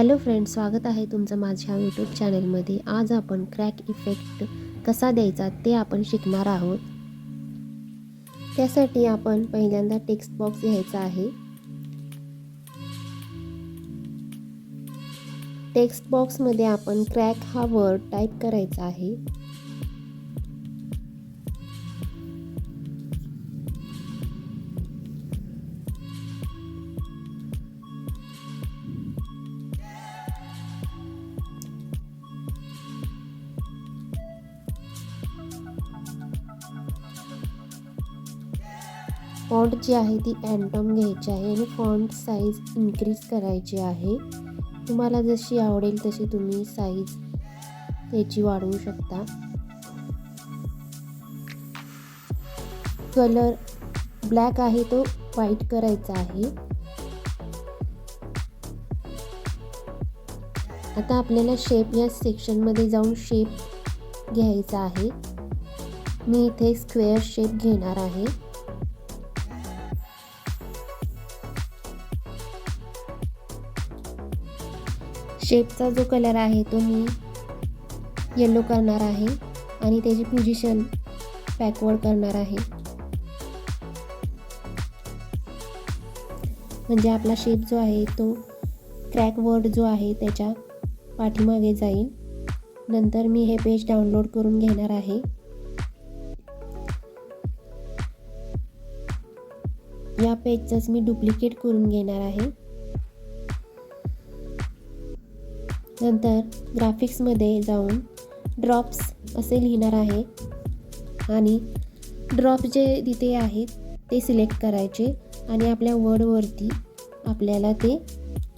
Hello friends, स्वागत आहे तुमचं माझ्या यूट्यूब चॅनलमध्ये. आज आपण क्रॅक इफेक्ट कसा द्यायचा ते आपण शिकणार आहोत. त्यासाठी आपण पहिल्यांदा टेक्स्ट बॉक्स घ्यायचा आहे. टेक्स्ट बॉक्समध्ये आपण क्रॅक हा वर्ड टाईप करायचा आहे. फॉन्ट जी आहे ती एंटम घ्यायची आहे आणि फॉन्ट साईज इन्क्रीज करायची आहे. तुम्हाला जशी आवडेल तशी तुम्ही साईज त्याची वाढवू शकता. कलर ब्लॅक आहे तो व्हाईट करायचा आहे. आता आपल्याला शेप या सेक्शनमध्ये जाऊन शेप घ्यायचा आहे. मी इथे स्क्वेअर शेप घेणार आहे. शेपचा जो कलर आहे तो मी येलो करणार आहे आणि त्याची पोझिशन बॅकवर्ड करणार आहे, म्हणजे आपला शेप जो आहे तो क्रॅक वर्ड जो आहे त्याच्या पाठीमागे जाईल. नंतर मी हे पेज डाउनलोड करून घेणार आहे. या पेजचंच मी डुप्लिकेट करून घेणार आहे. नंतर ग्राफिक्समध्ये जाऊन ड्रॉप्स असे लिहिणार आहे आणि ड्रॉप जे तिथे आहेत ते सिलेक्ट करायचे आणि आपल्या वर्डवरती आपल्याला ते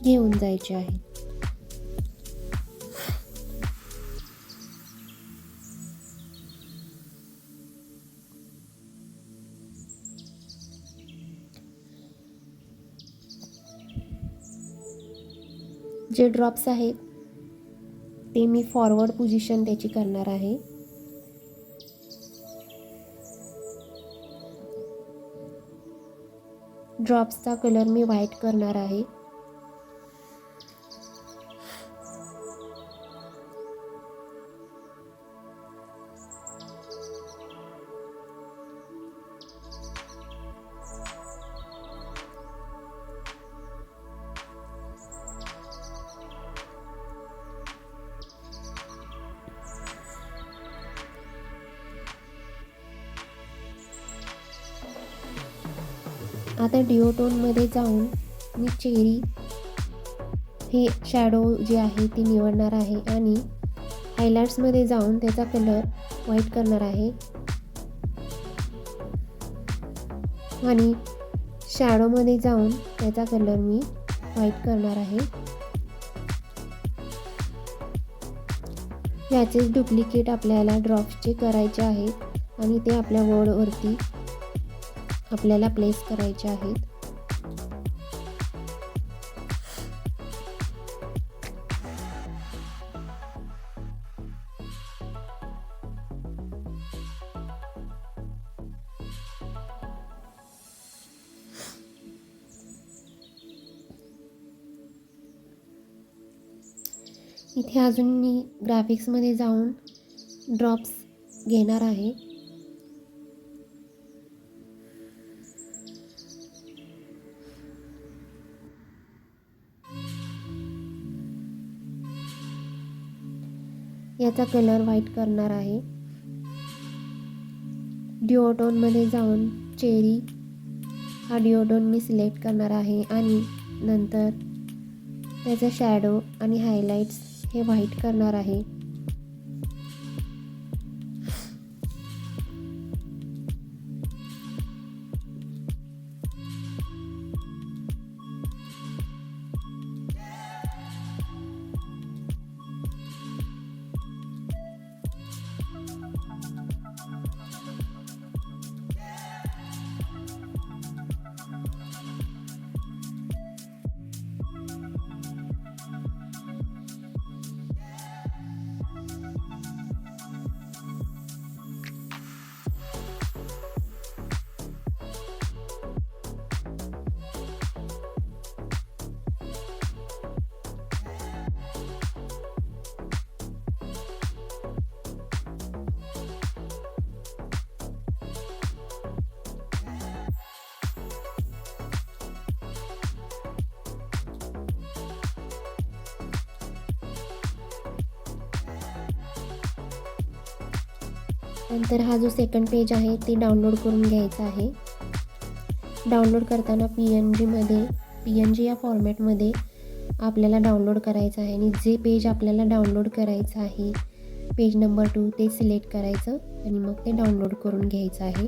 घेऊन जायचे आहे. जे ड्रॉप्स आहेत ते मी फॉरवर्ड पोझिशन त्याची करणार आहे. ड्रॉप्सचा कलर मी व्हाईट करणार आहे. आता डिओटोनमध्ये जाऊन मी चेरी हे शॅडो जे आहे ती निवडणार आहे आणि हायलाइट्समध्ये जाऊन त्याचा कलर व्हाईट करणार आहे आणि शॅडोमध्ये जाऊन त्याचा कलर मी व्हाईट करणार आहे. याचेच डुप्लिकेट आपल्याला ड्रॉप्सचे करायचे आहेत आणि ते आपल्या वर्डवरती आपल्याला प्लेस करायचे आहेत. इथे अजून मी ग्राफिक्समध्ये जाऊन ड्रॉप्स घेणार आहे. याचा कलर व्हाईट करणार आहे. डिओटोनमध्ये जाऊन चेरी हा डिओटोन मी सिलेक्ट करणार आहे आणि नंतर त्याचा शॅडो आणि हायलाइट्स हे व्हाईट करणार आहे. नंतर हा जो सेकंड पेज आहे ते डाउनलोड करून घ्यायचा आहे. डाउनलोड करताना पी एन जी या फॉर्मॅटमध्ये आपल्याला डाउनलोड करायचं आहे आणि जे पेज आपल्याला डाउनलोड करायचं आहे पेज नंबर 2 ते सिलेक्ट करायचं आणि मग ते डाउनलोड करून घ्यायचं आहे.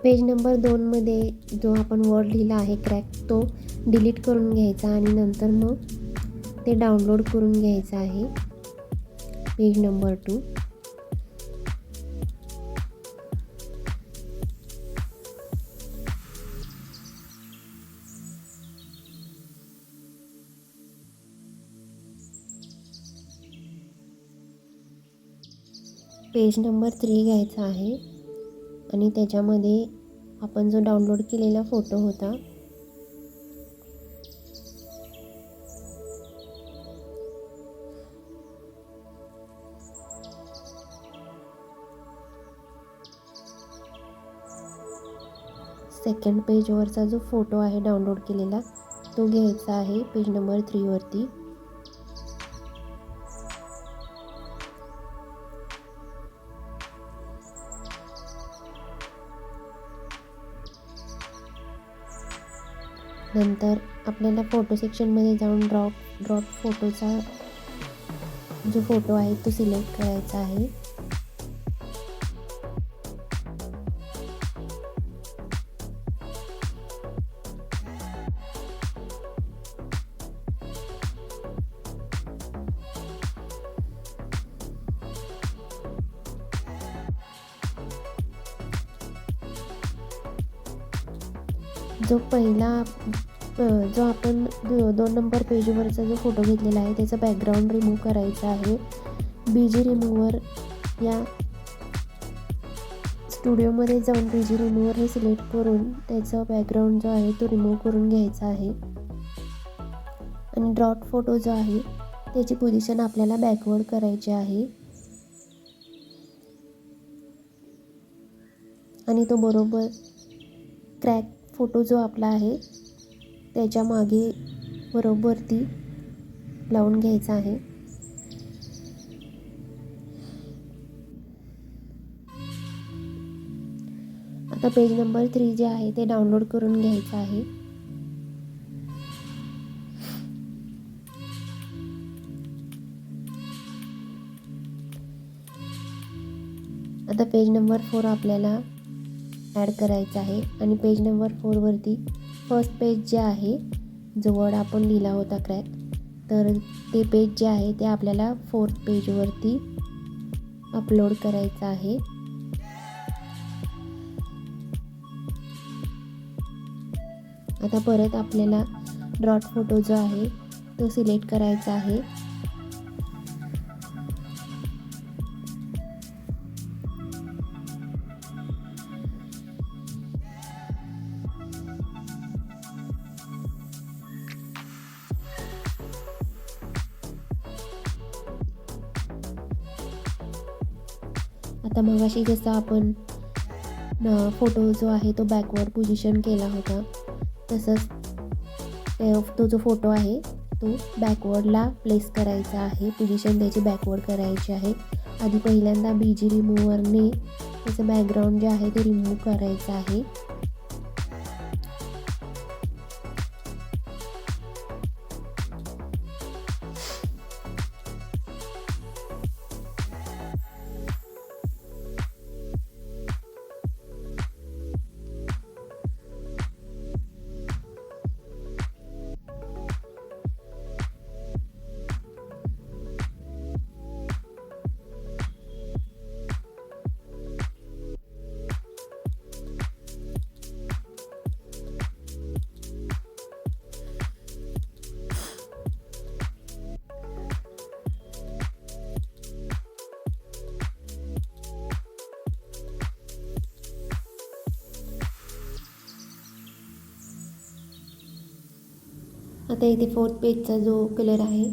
पेज नंबर 2मध्ये जो आपण वर्ड लिहिला आहे क्रॅक तो डिलीट करून घ्यायचा आणि नंतर मग ते डाउनलोड करून घ्यायचं आहे पेज नंबर 2. पेज नंबर 3 घ्यायचा आहे आणि त्याच्यामध्ये आपण जो डाउनलोड केलेला फोटो होता सेकंड पेजवरचा जो फोटो आहे डाउनलोड केलेला तो घ्यायचा आहे पेज नंबर 3 वरती. नंतर आपल्याला फोटो सेक्शनमध्ये जाऊन ड्रॉप फोटोचा जो फोटो आहे तो सिलेक्ट करायचा आहे. जो आपण 2 नंबर पेजवरचा जो फोटो घेतलेला आहे त्याचा बॅकग्राऊंड रिमूव्ह करायचा आहे. बीजी रिमूव्हर या स्टुडिओमध्ये जाऊन बीजी रिमूव्हर हे सिलेक्ट करून त्याचा बॅकग्राऊंड जो आहे तो रिमूव्ह करून घ्यायचा आहे आणि ड्रॉप फोटो जो आहे त्याची पोझिशन आपल्याला बॅकवर्ड करायची आहे आणि तो बरोबर क्रॅक फोटो जो आपला आहे त्याच्या मागे बरोबर ती लावून घ्यायचा आहे. आता पेज नंबर 3 जे आहे ते डाउनलोड करून घ्यायचं आहे. आता पेज नंबर 4 आपल्याला ॲड करायचं आहे आणि पेज नंबर 4 वरती फर्स्ट पेज जे आहे जो वर्ड आपण लिहिला होता क्रॅक तर ते पेज जे आहे ते आपल्याला 4th पेजवरती अपलोड करायचं आहे. आता परत आपल्याला ड्रॉट फोटो जो आहे तो सिलेक्ट करायचा आहे. आता मगाशी जसा आपण फोटो जो आहे तो बॅकवर्ड पोझिशन केला होता तसंच तो जो फोटो आहे तो बॅकवर्डला प्लेस करायचा आहे. पोझिशन त्याची बॅकवर्ड करायची आहे. आधी पहिल्यांदा बीजी रिमूव्हरने त्याचं बॅकग्राऊंड जे आहे ते रिमूव्ह करायचं आहे. आता इथे 4th पेजचा जो कलर आहे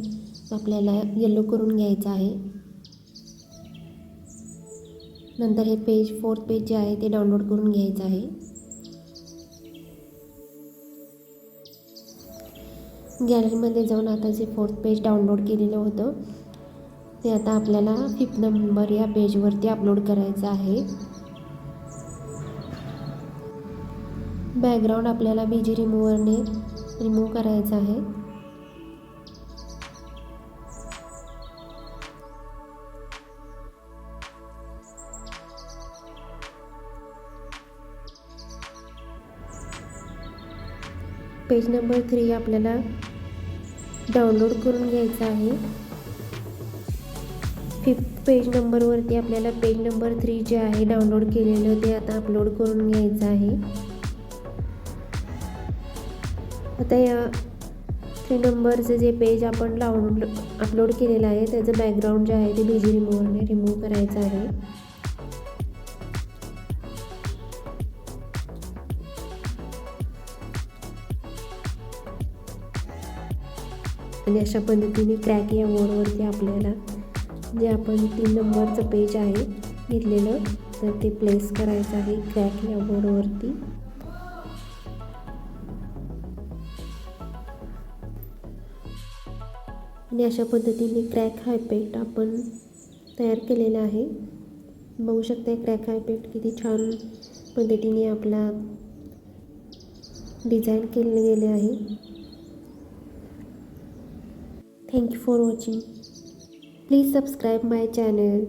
तो आपल्याला येलो करून घ्यायचा आहे. नंतर हे 4th पेज जे आहे ते डाउनलोड करून घ्यायचं आहे. गॅलरीमध्ये जाऊन आता जे 4th पेज डाउनलोड केलेलं होतं ते आता आपल्याला 5th नंबर या पेजवरती अपलोड करायचं आहे. बॅकग्राऊंड आपल्याला बीजी रिमूव्हरने रिमूव्ह करायचं आहे. पेज नंबर 3 आपल्याला डाउनलोड करून घ्यायचं आहे. 5th पेज नंबरवरती आपल्याला पेज नंबर 3 जे आहे डाउनलोड केलेलं ते आता अपलोड करून घ्यायचं आहे. आता या 3 नंबरचं जे पेज आपण अपलोड केलेलं आहे त्याचं बॅकग्राऊंड जे आहे ते बीजी रिमूव्हरने रिमूव्ह करायचं आहे. आणि अशा पद्धतीने क्रॅक या बोर्डवरती आपल्याला जे आपण 3 नंबरचं पेज आहे घेतलेलं तर ते प्लेस करायचं आहे क्रॅक या बोर्डवरती. आणि अशा पद्धतीने क्रॅक हा इफेक्ट आपण तयार केलेला आहे. बघू शकता क्रॅक हा इफेक्ट किती छान पद्धतीने आपला डिझाईन केले गेले आहे. Thank you for watching. Please subscribe my channel.